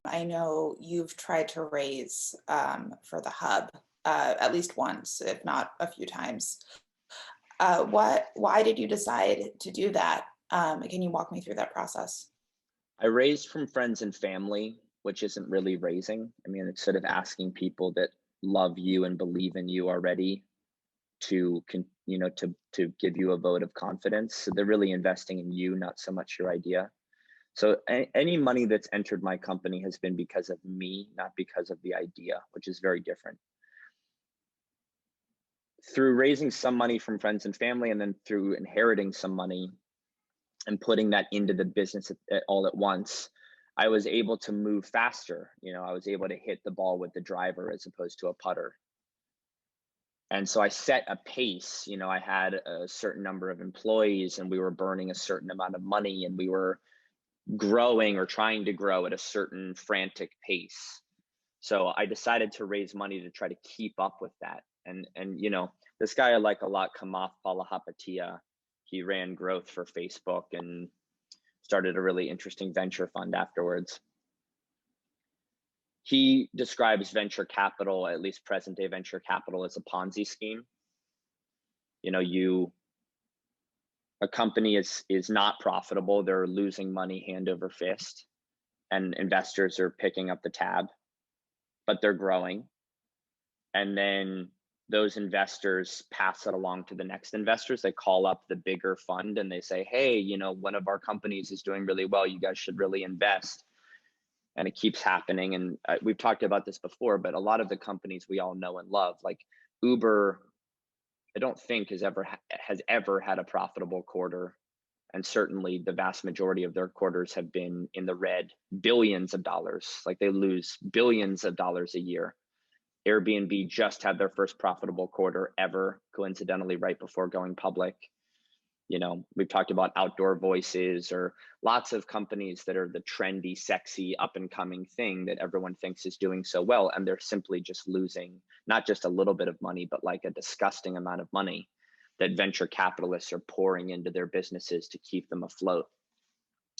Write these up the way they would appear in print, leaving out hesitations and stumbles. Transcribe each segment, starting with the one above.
I know you've tried to raise for the hub at least once, if not a few times. Why did you decide to do that? Can you walk me through that process? I raised from friends and family, which isn't really raising. I mean, it's sort of asking people that love you and believe in you already to give you a vote of confidence. So they're really investing in you, not so much your idea. So any money that's entered my company has been because of me, not because of the idea, which is very different. Through raising some money from friends and family, and then through inheriting some money and putting that into the business all at once, I was able to move faster. I was able to hit the ball with the driver as opposed to a putter. And so I set a pace. I had a certain number of employees and we were burning a certain amount of money, and we were growing or trying to grow at a certain frantic pace. So I decided to raise money to try to keep up with that. And this guy I like a lot, Kamath Palihapitiya, he ran growth for Facebook and started a really interesting venture fund afterwards. He describes venture capital, at least present day venture capital, as a Ponzi scheme. A company is not profitable, they're losing money hand over fist, and investors are picking up the tab, but they're growing. And then those investors pass it along to the next investors. They call up the bigger fund and they say, hey, one of our companies is doing really well, you guys should really invest. And it keeps happening. And we've talked about this before, but a lot of the companies we all know and love, like Uber, I don't think has ever had a profitable quarter. And certainly the vast majority of their quarters have been in the red, billions of dollars. Like they lose billions of dollars a year. Airbnb just had their first profitable quarter ever, coincidentally, right before going public. We've talked about Outdoor Voices, or lots of companies that are the trendy, sexy, up and coming thing that everyone thinks is doing so well. And they're simply just losing not just a little bit of money, but like a disgusting amount of money that venture capitalists are pouring into their businesses to keep them afloat.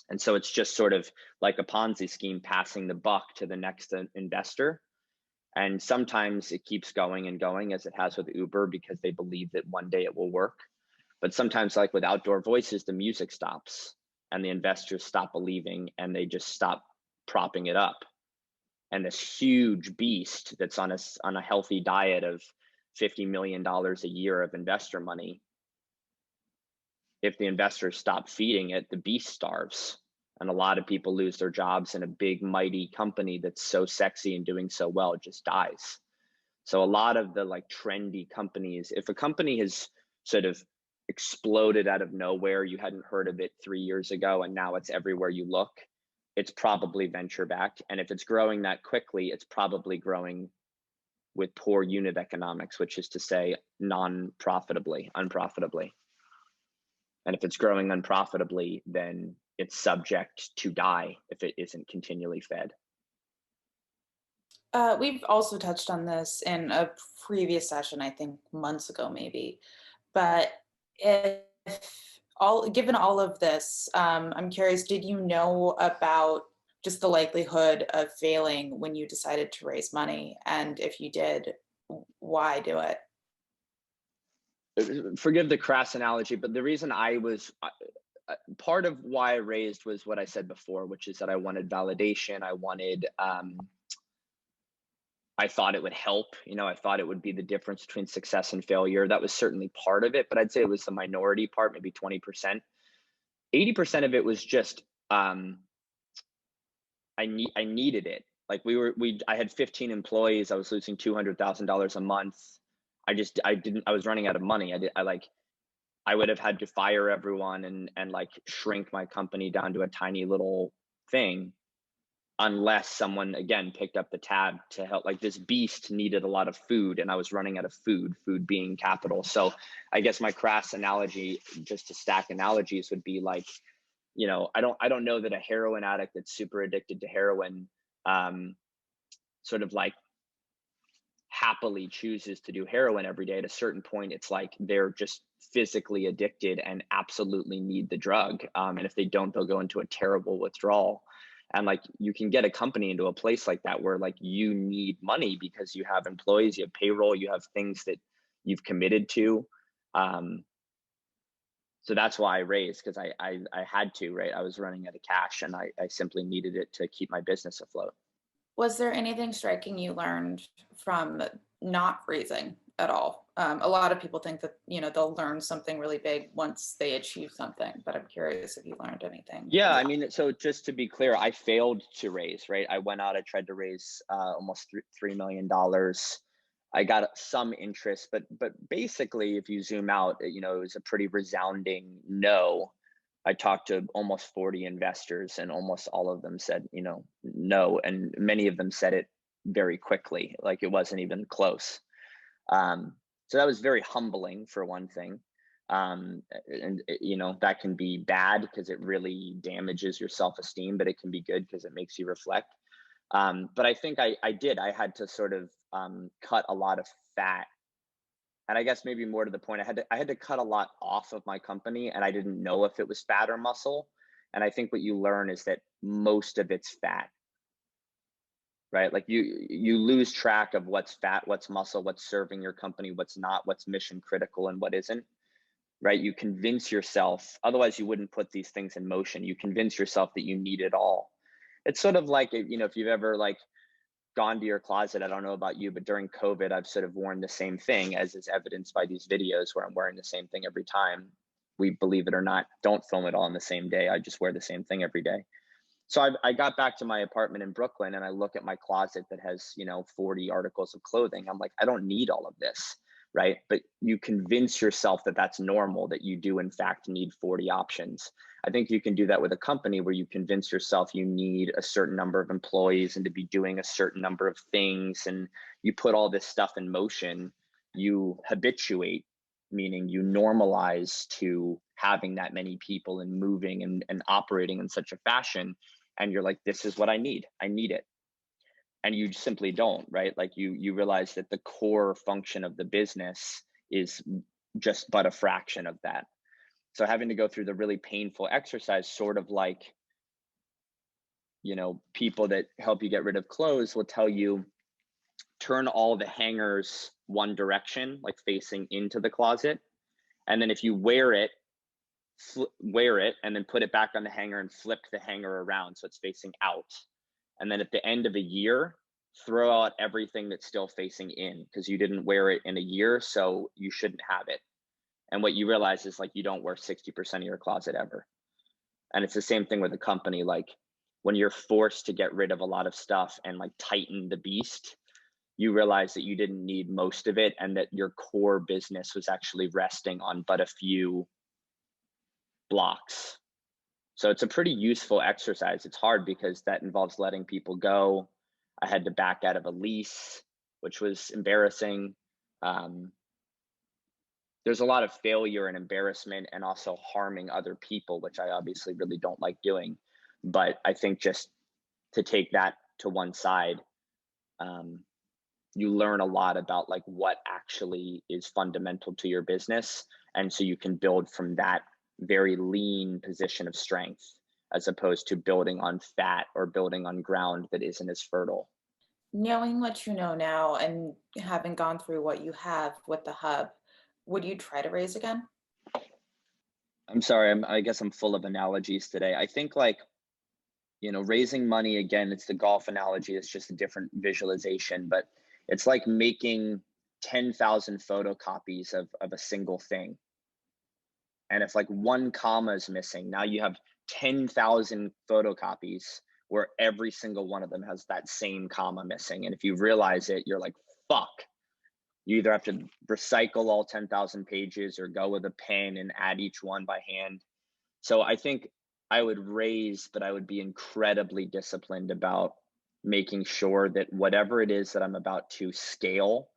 And so it's just sort of like a Ponzi scheme, passing the buck to the next investor. And sometimes it keeps going and going, as it has with Uber, because they believe that one day it will work. But sometimes, like with Outdoor Voices, the music stops and the investors stop believing and they just stop propping it up. And this huge beast that's on a healthy diet of $50 million a year of investor money, if the investors stop feeding it, the beast starves. And a lot of people lose their jobs, and a big, mighty company that's so sexy and doing so well just dies. So a lot of the like trendy companies, if a company has sort of exploded out of nowhere, you hadn't heard of it 3 years ago, and now it's everywhere you look, it's probably venture backed. And if it's growing that quickly, it's probably growing with poor unit economics, which is to say unprofitably. And if it's growing unprofitably, then it's subject to die if it isn't continually fed. We've also touched on this in a previous session, I think months ago, maybe. But given all of this, I'm curious, did you know about just the likelihood of failing when you decided to raise money? And if you did, why do it? Forgive the crass analogy, but the reason part of why I raised was what I said before, which is that I wanted validation. I thought it would help. I thought it would be the difference between success and failure. That was certainly part of it, but I'd say it was the minority part, maybe 20%. 80% of it was just I needed it. Like I had 15 employees. I was losing $200,000 a month. I was running out of money. I would have had to fire everyone and like shrink my company down to a tiny little thing, unless someone again picked up the tab to help. Like this beast needed a lot of food, and I was running out of food being capital. So I guess my crass analogy, just to stack analogies, would be like, I don't know that a heroin addict that's super addicted to heroin sort of like happily chooses to do heroin every day. At a certain point, it's like they're just physically addicted and absolutely need the drug. And if they don't, they'll go into a terrible withdrawal. And like you can get a company into a place like that where like you need money because you have employees, you have payroll, you have things that you've committed to. Um, so that's why I raised, because I had to, right? I was running out of cash and I simply needed it to keep my business afloat. Was there anything striking you learned from not raising at all? A lot of people think that, they'll learn something really big once they achieve something, but I'm curious if you learned anything Yeah, from I that. mean, so just to be clear, I failed to raise, right? I went out, I tried to raise almost $3 million. I got some interest, but basically, if you zoom out, it was a pretty resounding no. I talked to almost 40 investors, and almost all of them said, no, and many of them said it very quickly, like it wasn't even close. So that was very humbling for one thing. And that can be bad because it really damages your self-esteem, but it can be good because it makes you reflect. But I think I had to sort of cut a lot of fat. And I guess maybe more to the point, I had to cut a lot off of my company, and I didn't know if it was fat or muscle. And I think what you learn is that most of it's fat, right? Like you lose track of what's fat, what's muscle, what's serving your company, what's not, what's mission critical and what isn't, right? You convince yourself, otherwise you wouldn't put these things in motion. You convince yourself that you need it all. It's sort of like, if you've ever like gone to your closet, I don't know about you, but during COVID, I've sort of worn the same thing, as is evidenced by these videos where I'm wearing the same thing every time. We, believe it or not, don't film it all on the same day. I just wear the same thing every day. So I got back to my apartment in Brooklyn, and I look at my closet that has, 40 articles of clothing. I'm like, I don't need all of this, right? But you convince yourself that that's normal, that you do in fact need 40 options. I think you can do that with a company where you convince yourself you need a certain number of employees and to be doing a certain number of things, and you put all this stuff in motion. You habituate, meaning you normalize to having that many people and moving and operating in such a fashion. And you're like, this is what I need it. And you simply don't, right? Like you realize that the core function of the business is just but a fraction of that. So having to go through the really painful exercise, sort of like, people that help you get rid of clothes will tell you, turn all the hangers one direction, like facing into the closet. And then if you wear it and then put it back on the hanger and flip the hanger around so it's facing out. And then at the end of a year, throw out everything that's still facing in, because you didn't wear it in a year, so you shouldn't have it. And what you realize is like you don't wear 60% of your closet ever. And it's the same thing with a company. Like when you're forced to get rid of a lot of stuff and like tighten the beast, you realize that you didn't need most of it, and that your core business was actually resting on but a few blocks. So it's a pretty useful exercise. It's hard because that involves letting people go. I had to back out of a lease, which was embarrassing. There's a lot of failure and embarrassment and also harming other people, which I obviously really don't like doing. But I think just to take that to one side, you learn a lot about like what actually is fundamental to your business. And so you can build from that very lean position of strength, as opposed to building on fat or building on ground that isn't as fertile. Knowing what you know now and having gone through what you have with the hub, would you try to raise again? I'm sorry, I guess I'm full of analogies today. I think like, raising money, again, it's the golf analogy. It's just a different visualization, but it's like making 10,000 photocopies of a single thing. And if like one comma is missing, now you have 10,000 photocopies where every single one of them has that same comma missing. And if you realize it, you're like, fuck. You either have to recycle all 10,000 pages or go with a pen and add each one by hand. So I think I would raise, but I would be incredibly disciplined about making sure that whatever it is that I'm about to scale,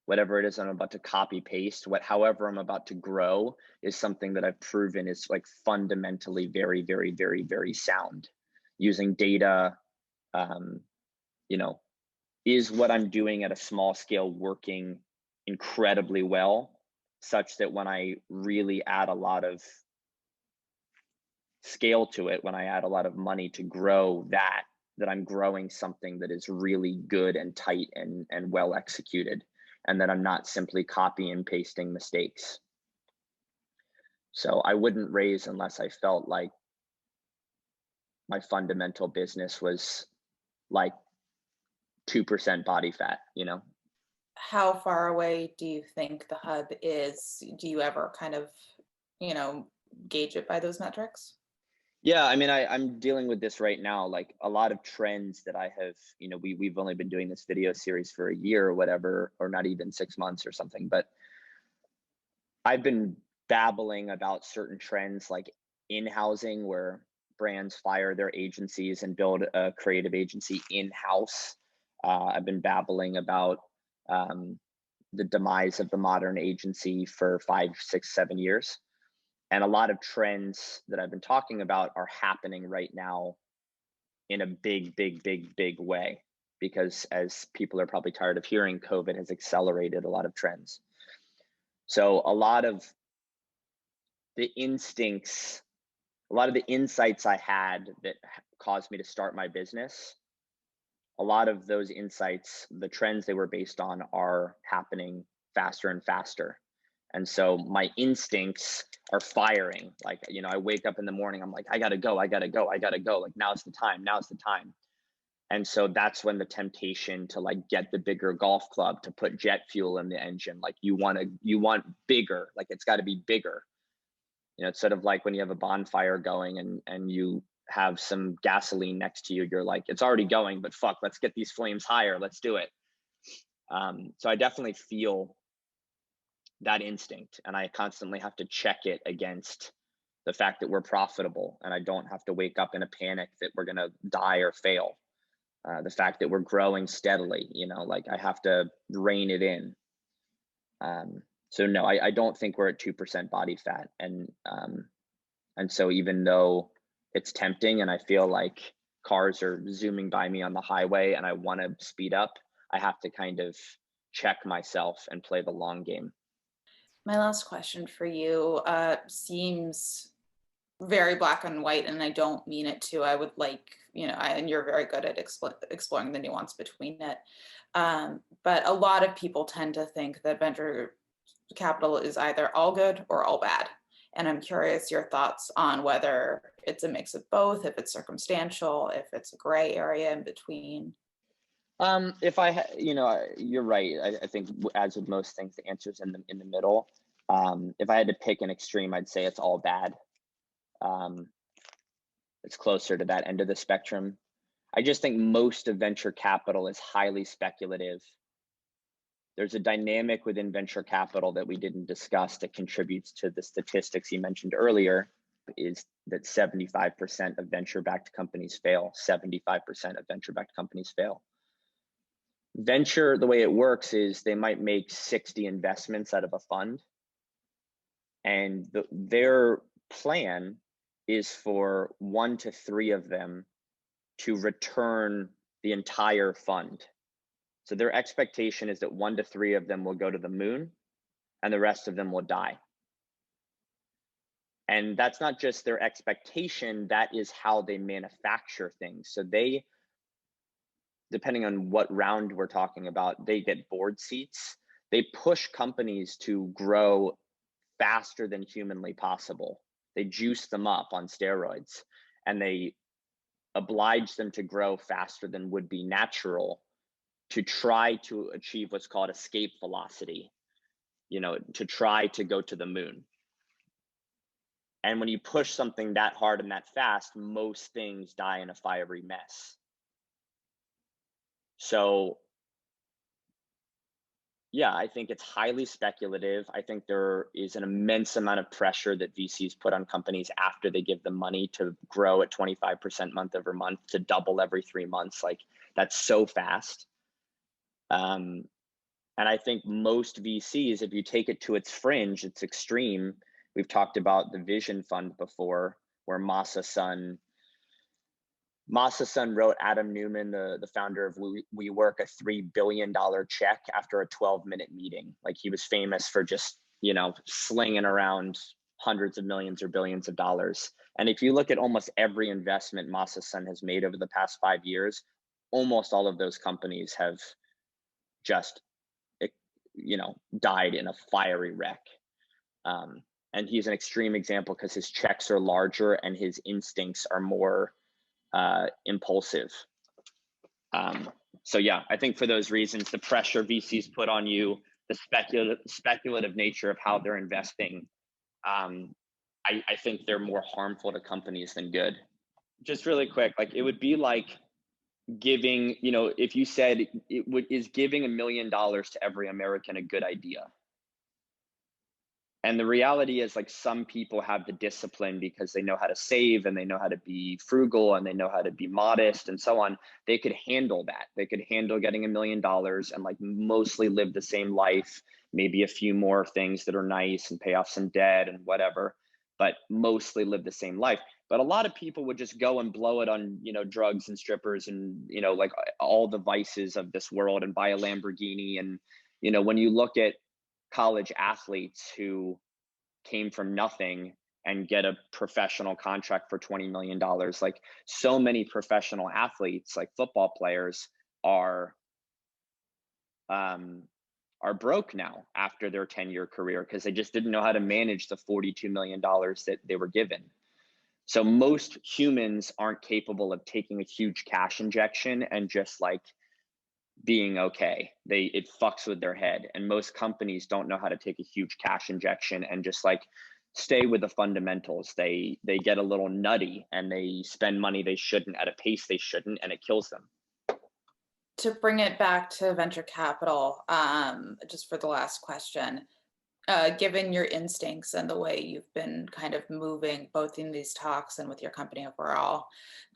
whatever it is I'm about to copy paste, however I'm about to grow, is something that I've proven is like fundamentally very, very, very, very sound. Using data, you know, is what I'm doing at a small scale working incredibly well, such that when I really add a lot of scale to it when I add a lot of money to grow that I'm growing something that is really good and tight and well executed, and that I'm not simply copy and pasting mistakes. So I wouldn't raise unless I felt like my fundamental business was like 2% body fat, you know? How far away do you think the hub is? Do you ever kind of, you know, gauge it by those metrics? Yeah, I mean, I'm dealing with this right now. Like a lot of trends that I have, we've only been doing this video series for a year or whatever, or not even 6 months or something, but I've been babbling about certain trends like in housing where brands fire their agencies and build a creative agency in house. I've been babbling about um, the demise of the modern agency for 5, 6, 7 years. And a lot of trends that I've been talking about are happening right now in a big, big, big, big way. Because as people are probably tired of hearing, COVID has accelerated a lot of trends. So a lot of the instincts, a lot of the insights I had that caused me to start my business, a lot of those insights, the trends they were based on are happening faster and faster. And so my instincts are firing. Like, I wake up in the morning, I'm like, I gotta go, I gotta go, I gotta go. Like, now's the time, now's the time. And so that's when the temptation to like get the bigger golf club, to put jet fuel in the engine, like you want bigger, like it's gotta be bigger. It's sort of like when you have a bonfire going and you have some gasoline next to you, you're like, it's already going, but fuck, let's get these flames higher. Let's do it. So I definitely feel that instinct, and I constantly have to check it against the fact that we're profitable, and I don't have to wake up in a panic that we're going to die or fail. The fact that we're growing steadily, like I have to rein it in. So no, I don't think we're at 2% body fat, and so even though it's tempting and I feel like cars are zooming by me on the highway and I want to speed up, I have to kind of check myself and play the long game. My last question for you seems very black and white, and I don't mean it to. I would like, and you're very good at exploring the nuance between it. But a lot of people tend to think that venture capital is either all good or all bad. And I'm curious your thoughts on whether it's a mix of both, if it's circumstantial, if it's a gray area in between. If you're right. I think as with most things, the answer's in the middle. If I had to pick an extreme, I'd say it's all bad. Um, it's closer to that end of the spectrum. I just think most of venture capital is highly speculative. There's a dynamic within venture capital that we didn't discuss that contributes to the statistics you mentioned earlier, is that 75% of venture-backed companies fail. 75% of venture-backed companies fail. Venture, the way it works is they might make 60 investments out of a fund, and their plan is for 1 to 3 of them to return the entire fund. So their expectation is that 1 to 3 of them will go to the moon and the rest of them will die. And that's not just their expectation, that is how they manufacture things. So they, depending on what round we're talking about, they get board seats. They push companies to grow faster than humanly possible. They juice them up on steroids, and they oblige them to grow faster than would be natural to try to achieve what's called escape velocity, to try to go to the moon. And when you push something that hard and that fast, most things die in a fiery mess. So yeah, I think it's highly speculative. I think there is an immense amount of pressure that VCs put on companies after they give them money to grow at 25% month over month, to double every 3 months. Like, that's so fast. And I think most VCs, if you take it to its fringe, its extreme, we've talked about the Vision Fund before, where Masa Son wrote Adam Newman, the founder of WeWork, a $3 billion check after a 12-minute meeting. Like, he was famous for just, slinging around hundreds of millions or billions of dollars. And if you look at almost every investment Masa Son has made over the past 5 years, almost all of those companies have just, died in a fiery wreck. Um, and he's an extreme example because his checks are larger and his instincts are more impulsive. So yeah, I think for those reasons, the pressure VCs put on you, the speculative nature of how they're investing, I think they're more harmful to companies than good. Just really quick, like it would be like giving, if you said is giving $1 million to every American a good idea? And the reality is, like, some people have the discipline because they know how to save and they know how to be frugal and they know how to be modest and so on. They could handle that. They could handle getting $1 million and like mostly live the same life, maybe a few more things that are nice and pay off some debt and whatever, but mostly live the same life. But a lot of people would just go and blow it on, drugs and strippers and, like all the vices of this world and buy a Lamborghini. And, when you look at college athletes who came from nothing and get a professional contract for $20 million. Like so many professional athletes, like football players, are broke now after their 10-year career because they just didn't know how to manage the $42 million that they were given. So most humans aren't capable of taking a huge cash injection and just like being okay. It fucks with their head. And most companies don't know how to take a huge cash injection and just like stay with the fundamentals. They get a little nutty and they spend money they shouldn't at a pace they shouldn't, and it kills them. To bring it back to venture capital, just for the last question, given your instincts and the way you've been kind of moving both in these talks and with your company overall,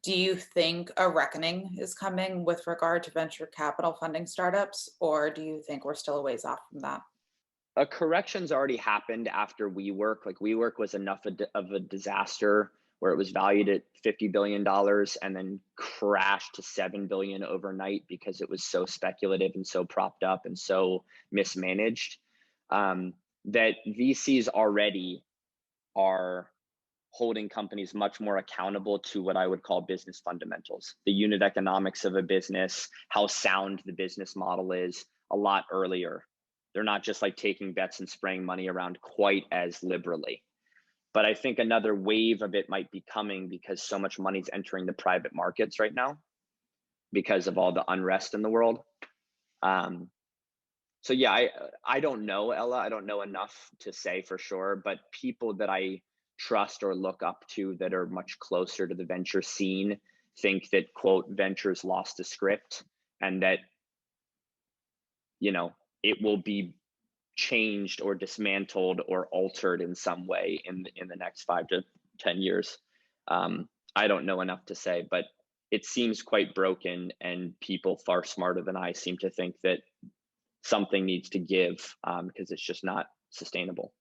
do you think a reckoning is coming with regard to venture capital funding startups, or do you think we're still a ways off from that? A correction's already happened after WeWork. Like WeWork was enough of a disaster where it was valued at $50 billion and then crashed to 7 billion overnight because it was so speculative and so propped up and so mismanaged. That VCs already are holding companies much more accountable to what I would call business fundamentals, the unit economics of a business, how sound the business model is a lot earlier. They're not just like taking bets and spraying money around quite as liberally. But I think another wave of it might be coming because so much money's entering the private markets right now because of all the unrest in the world. So yeah, I don't know, Ella. I don't know enough to say for sure, but people that I trust or look up to that are much closer to the venture scene think that, quote, ventures lost the script and that, it will be changed or dismantled or altered in some way in the next 5 to 10 years. I don't know enough to say, but it seems quite broken, and people far smarter than I seem to think that something needs to give because it's just not sustainable.